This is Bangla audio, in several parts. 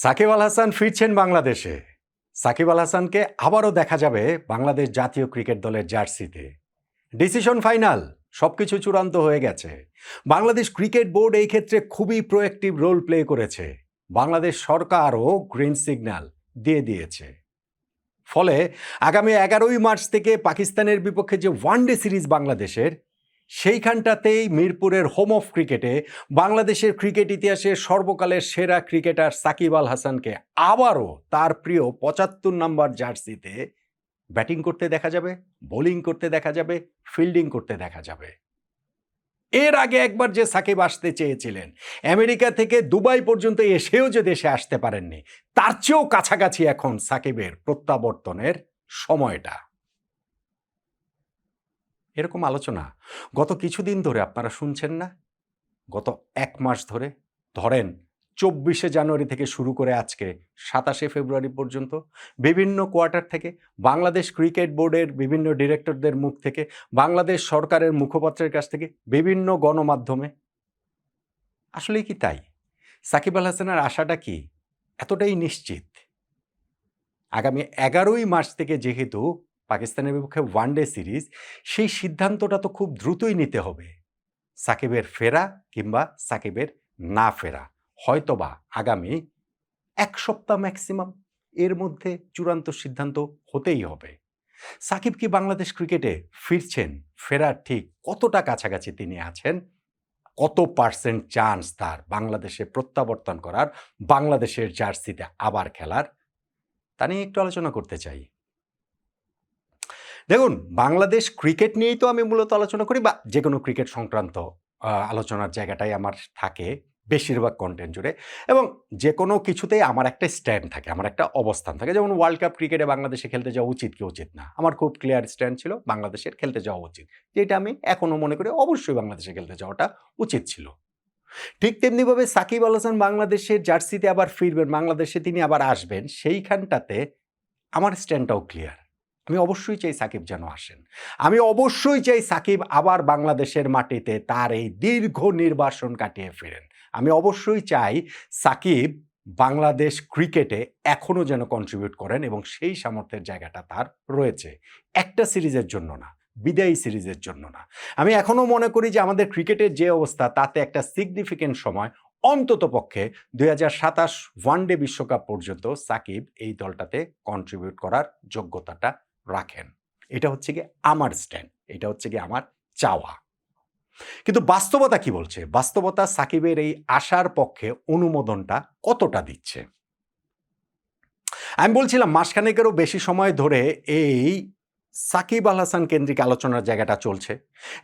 সাকিব আল হাসান ফিরছেন বাংলাদেশে। সাকিব আল হাসানকে আবারও দেখা যাবে বাংলাদেশ জাতীয় ক্রিকেট দলের জার্সিতে। ডিসিশন ফাইনাল, সবকিছু চূড়ান্ত হয়ে গেছে। বাংলাদেশ ক্রিকেট বোর্ড এই ক্ষেত্রে খুবই প্রোঅ্যাক্টিভ রোল প্লে করেছে। বাংলাদেশ সরকারও গ্রিন সিগন্যাল দিয়ে দিয়েছে। ফলে আগামী 11ই মার্চ থেকে পাকিস্তানের বিপক্ষে যে ওয়ানডে সিরিজ বাংলাদেশের, সেইখানটাতেই মিরপুরের হোম অফ ক্রিকেটে বাংলাদেশের ক্রিকেট ইতিহাসে সর্বকালের সেরা ক্রিকেটার সাকিব আল হাসানকে আবারও তার প্রিয় 75 নম্বর জার্সিতে ব্যাটিং করতে দেখা যাবে, বোলিং করতে দেখা যাবে, ফিল্ডিং করতে দেখা যাবে। এর আগে একবার যে সাকিব আসতে চেয়েছিলেন, আমেরিকা থেকে দুবাই পর্যন্ত এসেও যে দেশে আসতে পারেননি, তার চেয়েও কাছাকাছি এখন সাকিবের প্রত্যাবর্তনের সময়টা। এরকম আলোচনা গত কিছুদিন ধরে আপনারা শুনছেন না? গত 1 মাস ধরে, ধরেন 24শে জানুয়ারি থেকে শুরু করে আজকে 27শে ফেব্রুয়ারি পর্যন্ত বিভিন্ন কোয়ার্টার থেকে, বাংলাদেশ ক্রিকেট বোর্ডের বিভিন্ন ডিরেক্টরদের মুখ থেকে, বাংলাদেশ সরকারের মুখপাত্রের কাছ থেকে, বিভিন্ন গণমাধ্যমে। আসলেই কি তাই? সাকিব আল হাসানের আশাটা কি এতটাই নিশ্চিত? আগামী 11ই মার্চ থেকে যেহেতু পাকিস্তানের বিপক্ষে ওয়ানডে সিরিজ, সেই সিদ্ধান্তটা তো খুব দ্রুতই নিতে হবে। সাকিবের ফেরা কিংবা সাকিবের না ফেরা, হয়তোবা আগামী 1 সপ্তাহ ম্যাক্সিমাম, এর মধ্যে চূড়ান্ত সিদ্ধান্ত হতেই হবে। সাকিব কি বাংলাদেশ ক্রিকেটে ফিরছেন? ফেরার ঠিক কতটা কাছাকাছি তিনি আছেন? কত পার্সেন্ট চান্স তার বাংলাদেশে প্রত্যাবর্তন করার, বাংলাদেশের জার্সিতে আবার খেলার? তা নিয়ে একটু আলোচনা করতে চাই। দেখুন, বাংলাদেশ ক্রিকেট নিয়েই তো আমি মূলত আলোচনা করি, বা যে কোনো ক্রিকেট সংক্রান্ত আলোচনার জায়গাটাই আমার থাকে বেশিরভাগ কন্টেন্ট জুড়ে। এবং যে কোনো কিছুতেই আমার একটা স্ট্যান্ড থাকে, আমার একটা অবস্থান থাকে। যেমন ওয়ার্ল্ড কাপ ক্রিকেটে বাংলাদেশে খেলতে যাওয়া উচিত কি উচিত না, আমার খুব ক্লিয়ার স্ট্যান্ড ছিল বাংলাদেশের খেলতে যাওয়া উচিত, যেটা আমি এখনও মনে করি অবশ্যই বাংলাদেশে খেলতে যাওয়াটা উচিত ছিল। ঠিক তেমনিভাবে সাকিব আল হাসান বাংলাদেশের জার্সিতে আবার ফিরবেন, বাংলাদেশে তিনি আবার আসবেন, সেইখানটাতে আমার স্ট্যান্ডটাও ক্লিয়ার। আমি অবশ্যই চাই সাকিব যেন আসেন। আমি অবশ্যই চাই সাকিব আবার বাংলাদেশের মাটিতে তার এই দীর্ঘ নির্বাসন কাটিয়ে ফেরেন। আমি অবশ্যই চাই সাকিব বাংলাদেশ ক্রিকেটে এখনও যেন কন্ট্রিবিউট করেন, এবং সেই সামর্থ্যের জায়গাটা তার রয়েছে। একটা সিরিজের জন্য না, বিদায়ী সিরিজের জন্য না। আমি এখনও মনে করি যে আমাদের ক্রিকেটের যে অবস্থা, তাতে একটা সিগনিফিকেন্ট সময়, অন্ততপক্ষে 2027 ওয়ানডে বিশ্বকাপ পর্যন্ত সাকিব এই দলটাতে কন্ট্রিবিউট করার যোগ্যতাটা রাখেন। এটা হচ্ছে গিয়ে আমার স্ট্যান্ড, এটা হচ্ছে গিয়ে আমার চাওয়া। কিন্তু বাস্তবতা কি বলছে? বাস্তবতা সাকিবের এই আশার পক্ষে অনুমোদনটা কতটা দিচ্ছে? আমি বলছিলাম মাসখানেকেরও বেশি সময় ধরে এই সাকিব আল হাসান কেন্দ্রিক আলোচনার জায়গাটা চলছে,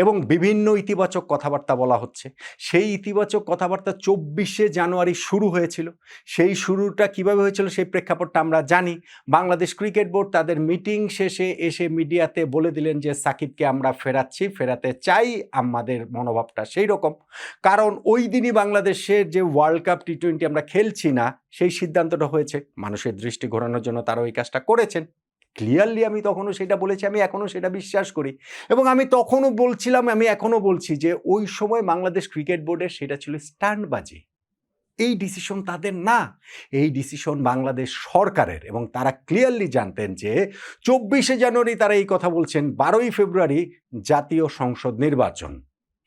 এবং বিভিন্ন ইতিবাচক কথাবার্তা বলা হচ্ছে। সেই ইতিবাচক কথাবার্তা 24শে জানুয়ারি শুরু হয়েছিল। সেই শুরুটা কিভাবে হয়েছিল সেই প্রেক্ষাপটটা আমরা জানি। বাংলাদেশ ক্রিকেট বোর্ড তাদের মিটিং শেষে এসে মিডিয়াতে বলে দিলেন যে সাকিবকে আমরা ফেরাচ্ছি, ফেরাতে চাই, আমাদের মনোভাবটা সেই রকম। কারণ ওই দিনই বাংলাদেশের যে ওয়ার্ল্ড কাপ টি-20 আমরা খেলছি না, সেই সিদ্ধান্তটা হয়েছে। মানুষের দৃষ্টি ঘোরানোর জন্য তারা ওই কাজটা করেছেন। ক্লিয়ারলি আমি তখনও সেটা বলেছি, আমি এখনও সেটা বিশ্বাস করি। এবং আমি তখনও বলছিলাম, আমি এখনও বলছি যে ওই সময় বাংলাদেশ ক্রিকেট বোর্ডের সেটা ছিল স্টান্টবাজি। এই ডিসিশন তাদের না, এই ডিসিশন বাংলাদেশ সরকারের। এবং তারা ক্লিয়ারলি জানতেন যে 24শে জানুয়ারি তারা এই কথা বলছেন, 12ই ফেব্রুয়ারি জাতীয় সংসদ নির্বাচন।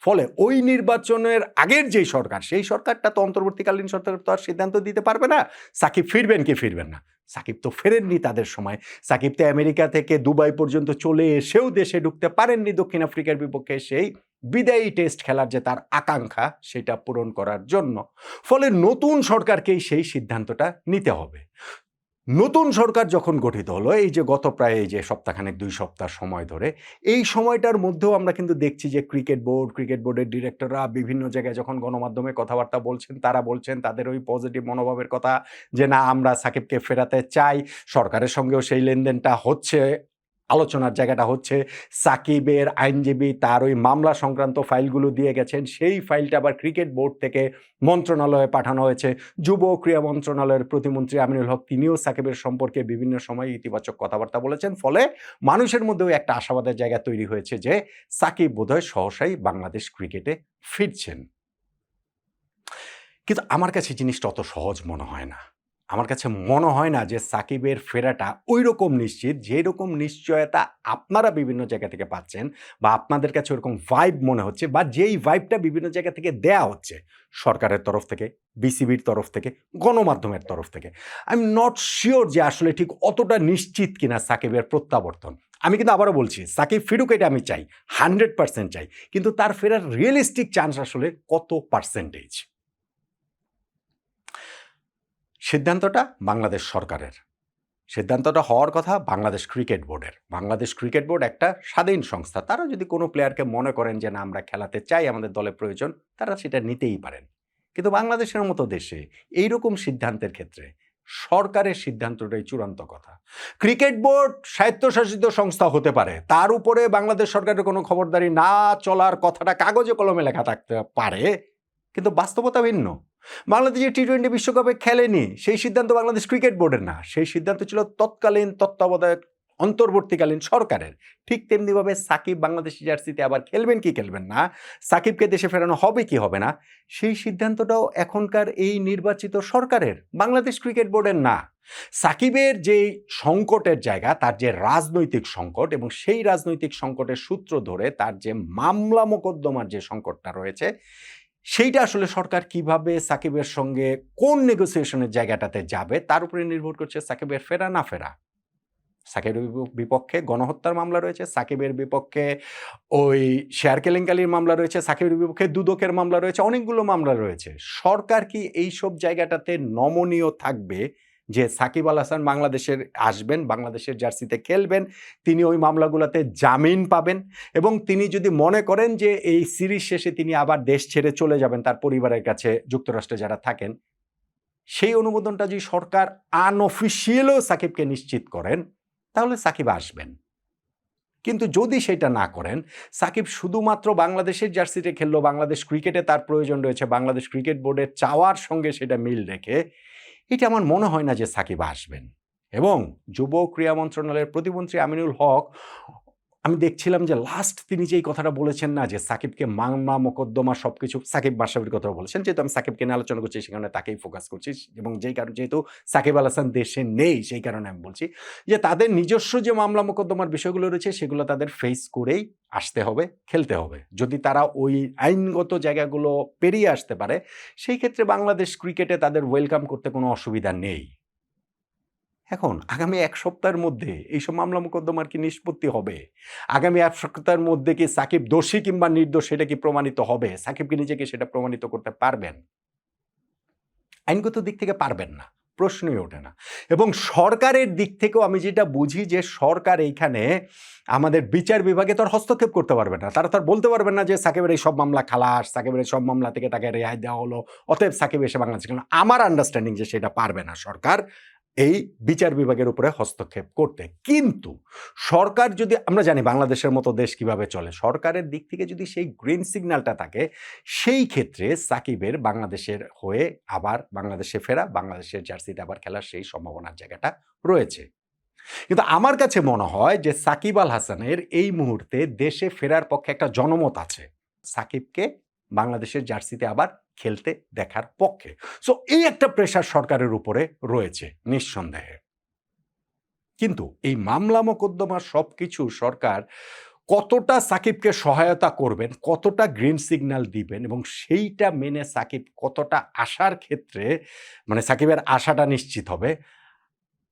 ফলে ওই নির্বাচনের আগের যেই সরকার, সেই সরকারটা তো অন্তর্বর্তীকালীন সরকার তো আর সিদ্ধান্ত দিতে পারবে না সাকিব ফিরবেন কি ফিরবেন না। সাকিব তো ফেরেননি তাদের সময়। সাকিব তো আমেরিকা থেকে দুবাই পর্যন্ত চলে এসেও দেশে ঢুকতে পারেননি দক্ষিণ আফ্রিকার বিপক্ষে সেই বিদায়ী টেস্ট খেলার যে তার আকাঙ্ক্ষা, সেটা পূরণ করার জন্য। ফলে নতুন সরকারকেই সেই সিদ্ধান্তটা নিতে হবে। নতুন সরকার যখন গঠিত হলো, এই যে গত প্রায় এই যে সপ্তাহখানেক 2 সপ্তাহ সময় ধরে, এই সময়টার মধ্যেও আমরা কিন্তু দেখছি যে ক্রিকেট বোর্ডের ডিরেক্টররা বিভিন্ন জায়গায় যখন গণমাধ্যমে কথাবার্তা বলছেন, তারা বলছেন তাদের ওই পজিটিভ মনোভাবের কথা, যে না, আমরা সাকিবকে ফেরাতে চাই। সরকারের সঙ্গেও সেই লেনদেনটা হচ্ছে, আলোচনার জায়গাটা হচ্ছে। সাকিবের আইনজীবী তার ওই মামলা সংক্রান্ত ফাইলগুলো দিয়ে গেছেন, সেই ফাইলটা আবার ক্রিকেট বোর্ড থেকে মন্ত্রণালয়ে পাঠানো হয়েছে। যুব ও ক্রীড়া মন্ত্রণালয়ের প্রতিমন্ত্রী আমিনুল হক, তিনিও সাকিবের সম্পর্কে বিভিন্ন সময় ইতিবাচক কথাবার্তা বলেছেন। ফলে মানুষের মধ্যেও একটা আশাবাদের জায়গা তৈরি হয়েছে যে সাকিব বোধহয় সহসাই বাংলাদেশ ক্রিকেটে ফিরছেন। কিন্তু আমার কাছে জিনিসটা অত সহজ মনে হয় না। আমার কাছে মনে হয় না যে সাকিবের ফেরাটা ওইরকম নিশ্চিত, যেরকম নিশ্চয়তা আপনারা বিভিন্ন জায়গা থেকে পাচ্ছেন বা আপনাদের কাছে ওরকম ভাইব মনে হচ্ছে বা যেই ভাইবটা বিভিন্ন জায়গা থেকে দেয়া হচ্ছে সরকারের তরফ থেকে, বিসিবির তরফ থেকে, গণমাধ্যমের তরফ থেকে। আই এম নট সিওর যে আসলে ঠিক অতটা নিশ্চিত কিনা সাকিবের প্রত্যাবর্তন। আমি কিন্তু আবারও বলছি, সাকিব ফিরুক এটা আমি চাই, 100% চাই। কিন্তু তার ফেরার রিয়েলিস্টিক চান্স আসলে কত পার্সেন্টেজ? সিদ্ধান্তটা বাংলাদেশ সরকারের। সিদ্ধান্তটা হওয়ার কথা বাংলাদেশ ক্রিকেট বোর্ডের। বাংলাদেশ ক্রিকেট বোর্ড একটা স্বাধীন সংস্থা। তারা যদি কোনো প্লেয়ারকে মনে করেন যে না আমরা খেলাতে চাই, আমাদের দলে প্রয়োজন, তারা সেটা নিতেই পারেন। কিন্তু বাংলাদেশের মতো দেশে এইরকম সিদ্ধান্তের ক্ষেত্রে সরকারের সিদ্ধান্তটাই চূড়ান্ত কথা। ক্রিকেট বোর্ড স্বায়ত্তশাসিত সংস্থা হতে পারে, তার উপরে বাংলাদেশ সরকারের কোনো খবরদারি না চলার কথাটা কাগজে কলমে লেখা থাকতে পারে, কিন্তু বাস্তবতা ভিন্ন। বাংলাদেশ যে টি-20 বিশ্বকাপে খেলেনি সেই সিদ্ধান্ত বাংলাদেশ ক্রিকেট বোর্ডের না, সেই সিদ্ধান্ত ছিল তৎকালীন তত্ত্বাবধায়ক অন্তর্বর্তীকালীন সরকারের। ঠিক তেমনিভাবে সাকিব বাংলাদেশি জার্সিতে আবার খেলবেন কি খেলবেন না, সাকিবকে দেশে ফেরানো হবে কি হবে না, সেই সিদ্ধান্তটাও এখনকার এই নির্বাচিত সরকারের, বাংলাদেশ ক্রিকেট বোর্ডের না। সাকিবের যে সংকটের জায়গা, তার যে রাজনৈতিক সংকট এবং সেই রাজনৈতিক সংকটের সূত্র ধরে তার যে মামলা মোকদ্দমার যে সংকটটা রয়েছে, সেইটা আসলে সরকার কিভাবে সাকিবের সঙ্গে কোন নেগোসিয়েশনের জায়গাটাতে যাবে তার উপরে নির্ভর করছে সাকিবের ফেরা না ফেরা। সাকিবের বিপক্ষে গণহত্যার মামলা রয়েছে, সাকিবের বিপক্ষে ওই শেয়ার কেলেঙ্কারির মামলা রয়েছে, সাকিবের বিপক্ষে দুদকের মামলা রয়েছে, অনেকগুলো মামলা রয়েছে। সরকার কি এইসব জায়গাটাতে নমনীয় থাকবে যে সাকিব আল হাসান বাংলাদেশের আসবেন, বাংলাদেশের জার্সিতে খেলবেন, তিনি ওই মামলাগুলোতে জামিন পাবেন এবং তিনি যদি মনে করেন যে এই সিরিজ শেষে তিনি আবার দেশ ছেড়ে চলে যাবেন তার পরিবারের কাছে, যুক্তরাষ্ট্রে যারা থাকেন, সেই অনুমোদনটা যদি সরকার আনঅফিসিয়ালও সাকিবকে নিশ্চিত করেন, তাহলে সাকিব আসবেন। কিন্তু যদি সেটা না করেন, সাকিব শুধুমাত্র বাংলাদেশের জার্সিতে খেললো, বাংলাদেশ ক্রিকেটে তার প্রয়োজন রয়েছে, বাংলাদেশ ক্রিকেট বোর্ডের চাওয়ার সঙ্গে সেটা মিল রেখে, এটা আমার মনে হয় না যে সাকিব আসবেন। এবং যুব ক্রীড়া মন্ত্রণালয়ের প্রতিমন্ত্রী আমিনুল হক, আমি দেখছিলাম যে লাস্ট তিনি যেই কথাটা বলেছেন না যে সাকিবকে মামলা মোকদ্দমা সবকিছু, সাকিব বাসাবির কথা বলেছেন, যেহেতু আমি সাকিবকে নিয়ে আলোচনা করছি সেখানে তাকেই ফোকাস করছি এবং যেই কারণে যেহেতু সাকিব আল হাসান দেশে নেই সেই কারণে আমি বলছি যে তাদের নিজস্ব যে মামলা মোকদ্দমার বিষয়গুলো রয়েছে সেগুলো তাদের ফেস করেই আসতে হবে, খেলতে হবে। যদি তারা ওই আইনগত জায়গাগুলো পেরিয়ে আসতে পারে, সেই ক্ষেত্রে বাংলাদেশ ক্রিকেটে তাদের ওয়েলকাম করতে কোনো অসুবিধা নেই। এখন আগামী ১ সপ্তাহের মধ্যে এইসব মামলা মোকদ্দমার কি নিষ্পত্তি হবে? আগামী ১ সপ্তাহের মধ্যে কি সাকিব দোষী কিংবা নির্দোষ সেটা কি প্রমাণিত হবে? সাকিব কি নিজেকে সেটা প্রমাণিত করতে পারবেন? আইনগত দিক থেকে পারবেন না, প্রশ্নই ওঠে না। এবং সরকারের দিক থেকেও আমি যেটা বুঝি যে সরকার এইখানে আমাদের বিচার বিভাগে তো আর হস্তক্ষেপ করতে পারবে না। তারা তো আর বলতে পারবেন না যে সাকিবের এই সব মামলা খালাস, সাকিবের এই সব মামলা থেকে তাকে রেহাই দেওয়া হলো, অতএব সাকিব এসে বাংলাদেশে খেলবে। আমার আন্ডারস্ট্যান্ডিং যে সেটা পারবে না সরকার এই বিচার বিভাগের উপরে হস্তক্ষেপ করতে। কিন্তু সরকার যদি, আমরা জানি বাংলাদেশের মতো দেশ কিভাবে চলে, সরকারের দিক থেকে যদি সেই গ্রিন সিগন্যালটা থাকে, সেই ক্ষেত্রে সাকিবের বাংলাদেশের হয়ে আবার বাংলাদেশে ফেরা, বাংলাদেশের জার্সিতে আবার খেলার সেই সম্ভাবনার জায়গাটা রয়েছে। কিন্তু আমার কাছে মনে হয় যে সাকিব আল হাসানের এই মুহূর্তে দেশে ফেরার পক্ষে একটা জনমত আছে সাকিবকে বাংলাদেশের জার্সিতে আবার খেলতে দেখার পক্ষে। সো এই একটা প্রেশার সরকারের উপরে রয়েছে নিঃসন্দেহে। কিন্তু এই মামলা মোকদ্দমা সবকিছু সরকার কতটা সাকিবকে সহায়তা করবেন, কতটা গ্রিন সিগন্যাল দিবেন এবং সেইটা মেনে সাকিব কতটা আসার ক্ষেত্রে মানে সাকিবের আশাটা নিশ্চিত হবে,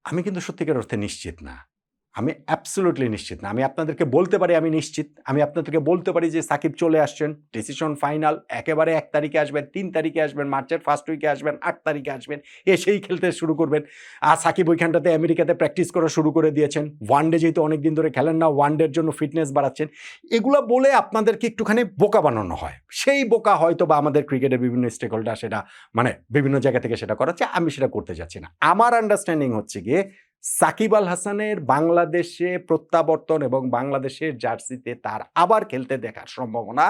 আমি কিন্তু সত্যিকার অর্থে নিশ্চিত না। আমি অ্যাবসোলিউটলি নিশ্চিত না। আমি আপনাদেরকে বলতে পারি আমি নিশ্চিত। আমি আপনাদেরকে বলতে পারি যে সাকিব চলে আসছেন। Decision final. একেবারে ১ তারিখে আসবেন, ৩ তারিখে আসবেন, মার্চের ফার্স্ট উইকে আসবেন, ৮ তারিখে আসবেন। এসেই খেলতে শুরু করবেন। আর সাকিব ওইখানটাতে আমেরিকাতে প্র্যাকটিস করা শুরু করে দিয়েছেন। ওয়ানডে যেহেতু অনেকদিন ধরে খেলেন না, ওয়ানডের জন্য ফিটনেস বাড়াচ্ছেন। এগুলা বলে আপনাদেরকে একটুখানি বোকা বানানো হয়। সেই বোকা হয়তোবা আমাদের ক্রিকেটের বিভিন্ন স্টেক হোল্ডার সেটা মানে বিভিন্ন জায়গা থেকে সেটা করাচ্ছে। আমি সেটা করতে যাচ্ছি না। আমার আন্ডারস্ট্যান্ডিং হচ্ছে গিয়ে সাকিব আল হাসানের বাংলাদেশে প্রত্যাবর্তন এবং বাংলাদেশের জার্সিতে তার আবার খেলতে দেখার সম্ভাবনা,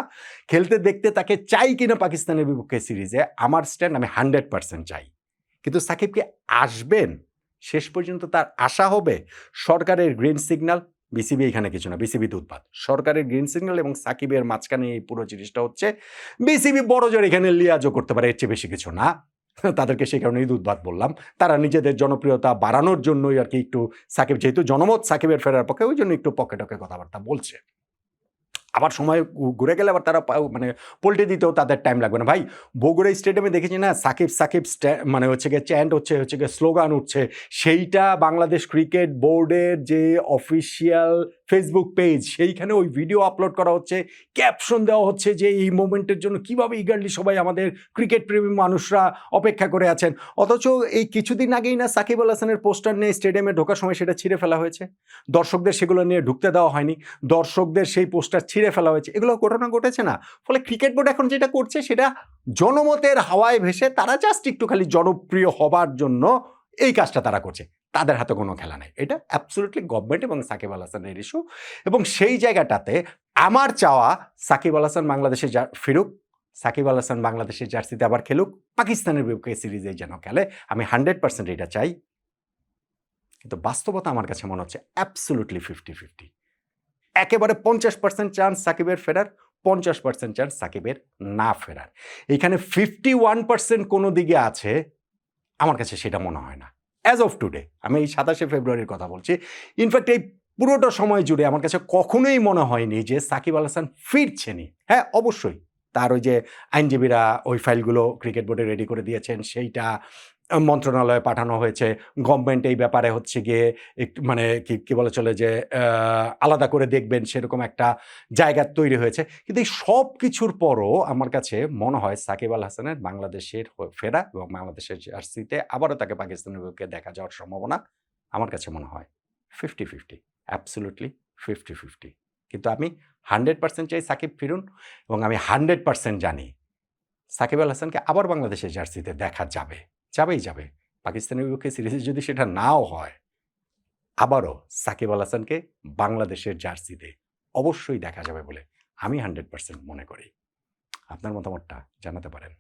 খেলতে দেখতে তাকে চাই কিনা পাকিস্তানের বিপক্ষে সিরিজে, আমার স্ট্যান্ড আমি 100% চাই। কিন্তু সাকিব কি আসবেন? শেষ পর্যন্ত তার আশা হবে সরকারের গ্রিন সিগন্যাল, বিসিবি এখানে কিছু না, বিসিবি উৎপাত। সরকারের গ্রিন সিগন্যাল এবং সাকিবের মাঝখানে এই পুরো জিনিসটা হচ্ছে বিসিবি বড় জোর এখানে লিয়াজও করতে পারে, এর চেয়ে বেশি কিছু না। তাদেরকে সেই কারণে ঈদ উদ্বাদ বললাম। তারা নিজেদের জনপ্রিয়তা বাড়ানোর জন্যই আরকি একটু সাকিব যেহেতু জনমত সাকিবের ফেরার পক্ষে, ওইজন্য একটু পকে-টকে কথাবার্তা বলছে। আবার সময় ঘুরে গেলে আবার তারা মানে পল্টি দিতেও তাদের টাইম লাগবে না। ভাই বগুড়া স্টেডিয়ামে দেখেছি না সাকিব, সাকিব মানে হচ্ছে গিয়ে চ্যান্ট হচ্ছে গিয়ে স্লোগান উঠছে। সেইটা বাংলাদেশ ক্রিকেট বোর্ডের যে অফিসিয়াল ফেসবুক পেজ সেইখানে ওই ভিডিও আপলোড করা হচ্ছে। ক্যাপশন দেওয়া হচ্ছে যে এই মোমেন্টের জন্য কিভাবে ইগারলি সবাই আমাদের ক্রিকেট প্রেমী মানুষরা অপেক্ষা করে আছেন। অথচ এই কিছুদিন আগেই না সাকিব আল হাসানের পোস্টার নিয়ে স্টেডিয়ামে ঢোকার সময় সেটা ছিঁড়ে ফেলা হয়েছে। দর্শকদের সেগুলো নিয়ে ঢুকতে দেওয়া হয়নি। দর্শকদের সেই পোস্টার ছিঁড়ে ফেলা হয়েছে। এগুলো ঘটনা ঘটেছে না? ফলে ক্রিকেট বোর্ড এখন যেটা করছে সেটা জনমতের হাওয়ায় ভেসে তারা জাস্ট একটু খালি জনপ্রিয় হবার জন্য এই কাজটা তারা করছে। তাদের হাতে কোনো খেলা নেই। এটা অ্যাবসলিউটলি গভর্নমেন্ট এবং সাকিব আল হাসানের ইস্যু এবং সেই জায়গাটাতে আমার চাওয়া সাকিব আল হাসান বাংলাদেশে ফিরুক। সাকিব আল হাসান বাংলাদেশের জার্সিতে আবার খেলুক। পাকিস্তানের বিপক্ষে সিরিজে যেন খেলে। আমি 100% এটা চাই। কিন্তু বাস্তবতা আমার কাছে মনে হচ্ছে অ্যাবসলিউটলি 50-50। একেবারে 50% চান্স সাকিবের ফেরার, 50% চান্স সাকিবের না ফেরার। এখানে 51% কোন দিকে আছে, আমার কাছে সেটা মনে হয় না। অ্যাজ অফ টুডে, আমি এই 27শে ফেব্রুয়ারির কথা বলছি। ইনফ্যাক্ট এই পুরোটা সময় জুড়ে আমার কাছে কখনোই মনে হয়নি যে সাকিব আল হাসান ফিরছেনই। হ্যাঁ, অবশ্যই তার ওই যে আইনজীবীরা ওই ফাইলগুলো ক্রিকেট বোর্ডে রেডি করে দিয়েছেন, সেইটা মন্ত্রণালয়ে পাঠানো হয়েছে। গভর্নমেন্ট এই ব্যাপারে হচ্ছে গিয়ে একটু মানে কি বলা চলে যে আলাদা করে দেখবেন সেরকম একটা জায়গা তৈরি হয়েছে। কিন্তু এই সব কিছুর পরও আমার কাছে মনে হয় সাকিব আল হাসানের বাংলাদেশের ফেরা এবং বাংলাদেশের জার্সিতে আবারও তাকে পাকিস্তানের বিপক্ষে দেখা যাওয়ার সম্ভাবনা আমার কাছে মনে হয় 50-50, অ্যাবসলিউটলি 50-50। কিন্তু আমি 100% চাই সাকিব ফিরুন এবং আমি 100% জানি সাকিব আল হাসানকে আবার বাংলাদেশের জার্সিতে দেখা যাবে। যাবেই যাবে। পাকিস্তানের বিপক্ষে সিরিজে যদি সেটা নাও হয়, আবারও সাকিব আল হাসানকে বাংলাদেশের জার্সিতে অবশ্যই দেখা যাবে বলে আমি 100% মনে করি। আপনার মতামতটা জানাতে পারেন।